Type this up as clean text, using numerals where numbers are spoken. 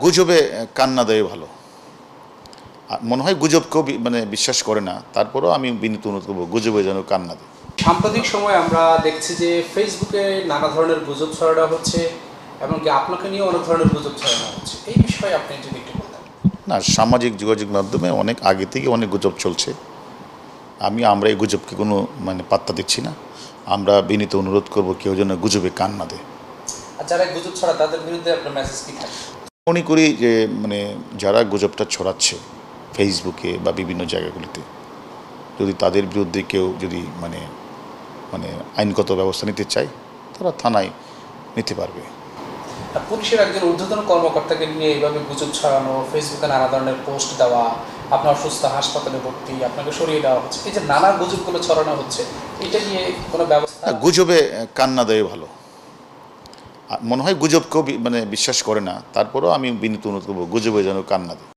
গুজবে কান না দেওয়াই ভালো। মনে হয় গুজবকেও বিশ্বাস করে না, তারপরেও আমি বিনীত অনুরোধ করবো গুজবে যেন কান না দেয়। সাম্প্রতিক সময় আমরা দেখছি যে ফেসবুকে নানা ধরনের গুজব ছড়ানো হচ্ছে, এমনকি আপনাকে নিয়ে অনেক ধরনের গুজব ছড়ানো হচ্ছে। এই বিষয়ে আপনি যদি একটু বলতেন। না, সামাজিক যোগাযোগ মাধ্যমে অনেক আগে থেকে অনেক গুজব চলছে। আমরা এই গুজবকে কোনো পাত্তা দিচ্ছি না। আমরা বিনীত অনুরোধ করব কেউ যেন গুজবে কান না দেয়। আর যারা গুজব ছড়ায় তাদের বিরুদ্ধে আপনার মেসেজ কি থাকে? মনে করি যে যারা গুজবটা ছড়াচ্ছে ফেসবুকে বা বিভিন্ন জায়গাগুলিতে, যদি তাদের বিরুদ্ধে কেউ যদি আইনগত ব্যবস্থা নিতে চায়, তারা থানায় নিতে পারবে। আর পুলিশের একজন ঊর্ধ্বতন কর্মকর্তাকে নিয়ে এইভাবে গুজব ছড়ানো, ফেসবুকে নানা ধরনের পোস্ট দেওয়া, আপনার অসুস্থ, হাসপাতালে ভর্তি, আপনাকে সরিয়ে দেওয়া হচ্ছে, এই যে নানা গুজবগুলো ছড়ানো হচ্ছে, এটা নিয়ে কোনো ব্যবস্থা? গুজবে কান না দেওয়াই ভালো। মনে হয় গুজবকেও বিশ্বাস করে না, তারপরেও আমি বিনীত অনুরোধ করবো গুজবে যেন কান না দেয়।